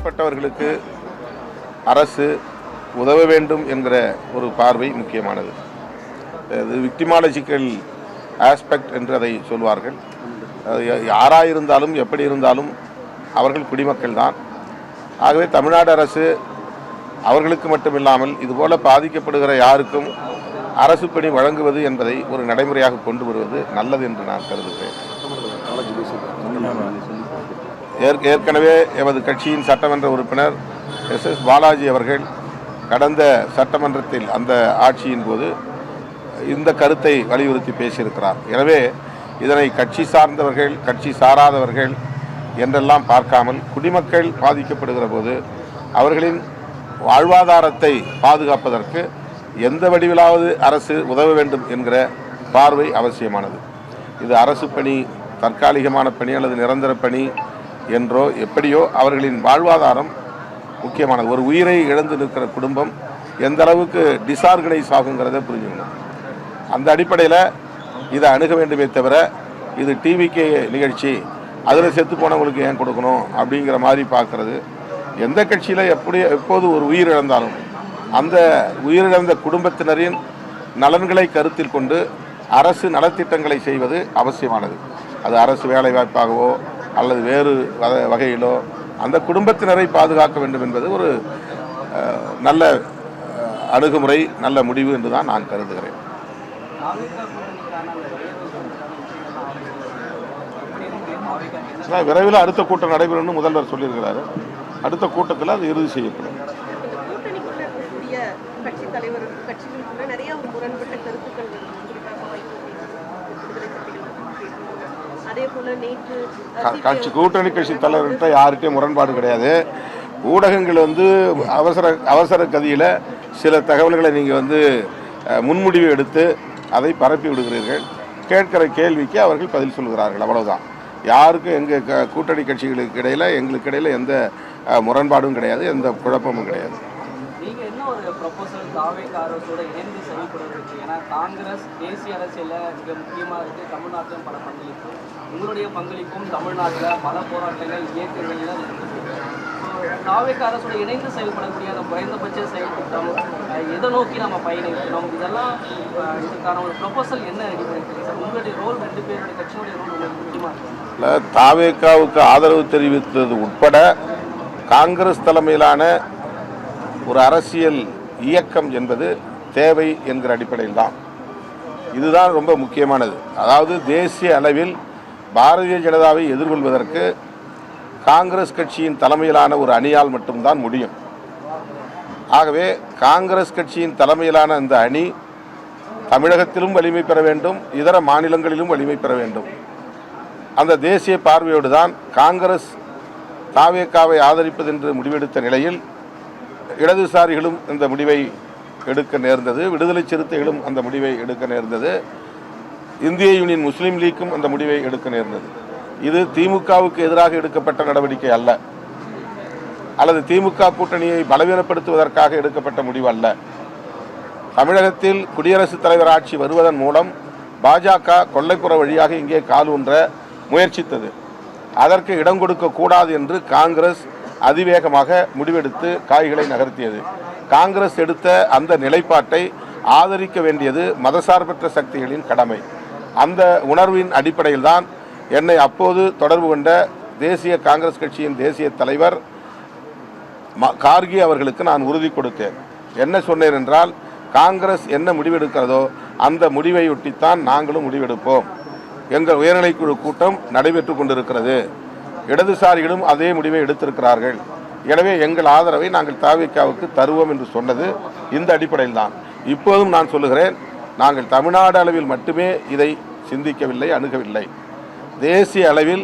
பாதிக்கப்பட்டவர்களுக்கு அரசு உதவ வேண்டும் என்கிற ஒரு பார்வை முக்கியமானது. இது விக்டிமாலஜிக்கல் ஆஸ்பெக்ட் என்று அதை சொல்வார்கள். யாராக இருந்தாலும் எப்படி இருந்தாலும் அவர்கள் குடிமக்கள் தான். ஆகவே தமிழ்நாடு அரசு அவர்களுக்கு மட்டுமில்லாமல் இதுபோல பாதிக்கப்படுகிற யாருக்கும் அரசு பணி வழங்குவது என்பதை ஒரு நடைமுறையாக கொண்டு வருவது நல்லது என்று நான் கருதுகிறேன். ஏற்கனவே எமது கட்சியின் சட்டமன்ற உறுப்பினர் SS பாலாஜி அவர்கள் கடந்த சட்டமன்றத்தில் அந்த ஆட்சியின் போது இந்த கருத்தை வலியுறுத்தி பேசியிருக்கிறார். எனவே இதனை கட்சி சார்ந்தவர்கள் கட்சி சாராதவர்கள் என்றெல்லாம் பார்க்காமல் குடிமக்கள் பாதிக்கப்படுகிற போது அவர்களின் வாழ்வாதாரத்தை பாதுகாப்பதற்கு எந்த வடிவிலாவது அரசு உதவ வேண்டும் என்கிற பார்வை அவசியமானது. இது அரசு பணி, தற்காலிகமான பணி அல்லது நிரந்தர பணி என்றோ எப்படியோ அவர்களின் வாழ்வாதாரம் முக்கியமானது. ஒரு உயிரை இழந்து நிற்கிற குடும்பம் எந்த அளவுக்கு டிசார்கனைஸ் ஆகுங்கிறத புரிஞ்சுக்கணும். அந்த அடிப்படையில் இதை அணுக வேண்டுமே தவிர இது டிவிகே நிகழ்ச்சி, அதில் செத்து போனவங்களுக்கு ஏன் கொடுக்கணும் அப்படிங்கிற மாதிரி பார்க்குறது. எந்த கட்சியில் எப்போது ஒரு உயிர் இழந்தாலும் அந்த உயிரிழந்த குடும்பத்தினரின் நலன்களை கருத்தில் கொண்டு அரசு நலத்திட்டங்களை செய்வது அவசியமானது. அது அரசு வேலைவாய்ப்பாகவோ அல்லது வேறு வகையிலோ அந்த குடும்பத்தினரை பாதுகாக்க வேண்டும் என்பது ஒரு நல்ல அணுகுமுறை, நல்ல முடிவு என்று தான் நான் கருதுகிறேன். விரைவில் அடுத்த கூட்டம் நடைபெறும் முதல்வர் சொல்லியிருக்கிறாரு. அடுத்த கூட்டத்தில் அது இறுதி செய்யப்படும். கூட்டணி கட்சி தலைவர்கிட்ட யார்கிட்டையும் முரண்பாடு கிடையாது. ஊடகங்கள் அவசர கதியில் சில தகவல்களை நீங்கள் முன்முடிவு எடுத்து அதை பரப்பி விடுகிறீர்கள். கேட்கிற கேள்விக்கு அவர்கள் பதில் சொல்கிறார்கள், அவ்வளவுதான். யாருக்கும் எங்கள் கூட்டணி கட்சிகளுக்கு இடையில் எங்களுக்கு இடையில் எந்த முரண்பாடும் கிடையாது, எந்த குழப்பமும் கிடையாது. நீங்கள் என்ன ஒரு ப்ரொபோசல் தாவேக அரசோட இணைந்து செயல்படுறதுக்கு? ஏன்னா காங்கிரஸ் தேசிய அரசியலில் மிக முக்கியமாக இருக்குது, தமிழ்நாட்டிலும் பல பங்களிப்பு, உங்களுடைய பங்களிப்பும் தமிழ்நாட்டில் பல போராட்டங்கள் இயக்கங்களில் தாவேக அரசோட இணைந்து செயல்படக்கூடிய அந்த குறைந்தபட்ச செயல்திட்டம் எதை நோக்கி நம்ம பயணிக்கணும், இதெல்லாம் இதுக்கான ஒரு ப்ரொபோசல் என்ன ரெடி பண்ணிருக்கீங்க சார்? உங்களுடைய ரோல், ரெண்டு பேருடைய கட்சியோடைய ரோல் உங்களுக்கு முக்கியமாக இருக்குது. தாவேகாவுக்கு ஆதரவு தெரிவித்தது உட்பட காங்கிரஸ் தலைமையிலான ஒரு அரசியல் இயக்கம் என்பது தேவை என்கிற அடிப்படையில் தான். இதுதான் ரொம்ப முக்கியமானது. அதாவது தேசிய அளவில் பாரதிய ஜனதாவை எதிர்கொள்வதற்கு காங்கிரஸ் கட்சியின் தலைமையிலான ஒரு அணியால் மட்டும்தான் முடியும். ஆகவே காங்கிரஸ் கட்சியின் தலைமையிலான இந்த அணி தமிழகத்திலும் வலிமை பெற வேண்டும், இதர மாநிலங்களிலும் வலிமை பெற வேண்டும். அந்த தேசிய பார்வையோடு தான் காங்கிரஸ் தாவேகாவை ஆதரிப்பது என்று முடிவெடுத்த நிலையில் இடதுசாரிகளும் இந்த முடிவை எடுக்க நேர்ந்தது, விடுதலை சிறுத்தைகளும் அந்த முடிவை எடுக்க நேர்ந்தது, இந்திய யூனியன் முஸ்லீம் லீக்கும் அந்த முடிவை எடுக்க நேர்ந்தது. இது திமுகவுக்கு எதிராக எடுக்கப்பட்ட நடவடிக்கை அல்ல, அல்லது திமுக கூட்டணியை பலவீனப்படுத்துவதற்காக எடுக்கப்பட்ட முடிவு அல்ல. தமிழகத்தில் குடியரசுத் தலைவர் ஆட்சி வருவதன் மூலம் பாஜக கொல்லைப்புற வழியாக இங்கே காலூன்ற முயற்சித்தது. அதற்கு இடம் கொடுக்கக்கூடாது என்று காங்கிரஸ் அதிவேகமாக முடிவெடுத்து காய்களை நகர்த்தியது. காங்கிரஸ் எடுத்த அந்த நிலைப்பாட்டை ஆதரிக்க வேண்டியது மதசார்பற்ற சக்திகளின் கடமை. அந்த உணர்வின் அடிப்படையில் தான் என்னை அப்போது தொடர்பு கொண்ட தேசிய காங்கிரஸ் கட்சியின் தேசிய தலைவர் கார்கே அவர்களுக்கு நான் உறுதி கொடுத்தேன். என்ன சொன்னேன் என்றால், காங்கிரஸ் என்ன முடிவெடுக்கிறதோ அந்த முடிவையொட்டித்தான் நாங்களும் முடிவெடுப்போம். எங்கள் உயர்நிலைக்குழு கூட்டம் நடைபெற்று கொண்டிருக்கிறது, இடதுசாரிகளும் அதே முடிவை எடுத்திருக்கிறார்கள், எனவே எங்கள் ஆதரவை நாங்கள் தாவேகாவுக்கு தருவோம் என்று சொன்னது இந்த அடிப்படையில் தான். இப்போதும் நான் சொல்லுகிறேன், நாங்கள் தமிழ்நாடு அளவில் மட்டுமே இதை சிந்திக்கவில்லை, அணுகவில்லை. தேசிய அளவில்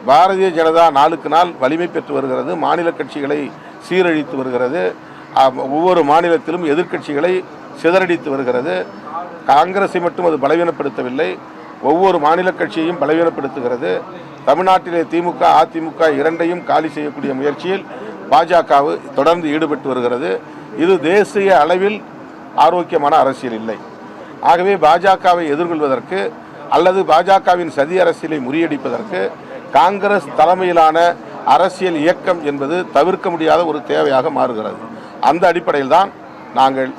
பாரதிய ஜனதா நாளுக்கு நாள் வலிமை பெற்று வருகிறது, மாநில கட்சிகளை சீரழித்து வருகிறது, ஒவ்வொரு மாநிலத்திலும் எதிர்க்கட்சிகளை சிதறடித்து வருகிறது. காங்கிரஸை மட்டும் அது பலவீனப்படுத்தவில்லை, ஒவ்வொரு மாநில கட்சியையும் பலவீனப்படுத்துகிறது. தமிழ்நாட்டிலே திமுக அதிமுக இரண்டையும் காலி செய்யக்கூடிய முயற்சியில் பாஜக தொடர்ந்து ஈடுபட்டு வருகிறது. இது தேசிய அளவில் ஆரோக்கியமான அரசியல் இல்லை. ஆகவே பாஜகவை எதிர்கொள்வதற்கு அல்லது பாஜகவின் சதி அரசியலை முறியடிப்பதற்கு காங்கிரஸ் தலைமையிலான அரசியல் இயக்கம் என்பது தவிர்க்க முடியாத ஒரு தேவையாக மாறுகிறது. அந்த அடிப்படையில் தான் நாங்கள்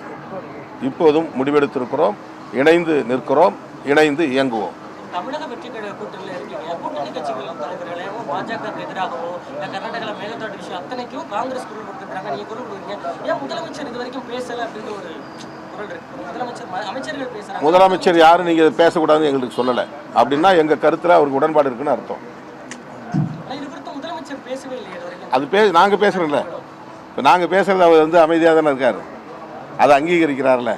இப்போதும் முடிவெடுத்திருக்கிறோம். இணைந்து நிற்கிறோம், இணைந்து இயங்குவோம். தமிழக வெற்றி கழக கூட்டணியில் இருக்கீங்க. கூட்டணி கட்சிகள் தலைவர்களையும் பாஜகவுக்கு எதிராகவோ இல்லை கர்நாடகாவில் மேகதாட்டு விஷயம் அத்தனைக்கும் காங்கிரஸ் குரல் கொடுத்துருக்காங்க. நீங்கள் குரல் கொடுக்குறீங்க. ஏன் முதலமைச்சர் இது வரைக்கும் பேசலை அப்படின்னு ஒரு குரல் இருக்கு. அமைச்சர்கள் பேசுறாங்க. முதலமைச்சர் யாரும் நீங்கள் பேசக்கூடாதுன்னு எங்களுக்கு சொல்லலை. அப்படின்னா எங்கள் கருத்தில் அவருக்கு உடன்பாடு இருக்குன்னு அர்த்தம். இது குறித்து முதலமைச்சர் பேசவே இல்லை இது வரைக்கும். அது நாங்கள் பேசுகிறோம்ல. இப்போ நாங்கள் பேசுகிறது அவர் அமைதியாக தானே இருக்கார். அதை அங்கீகரிக்கிறார்ல.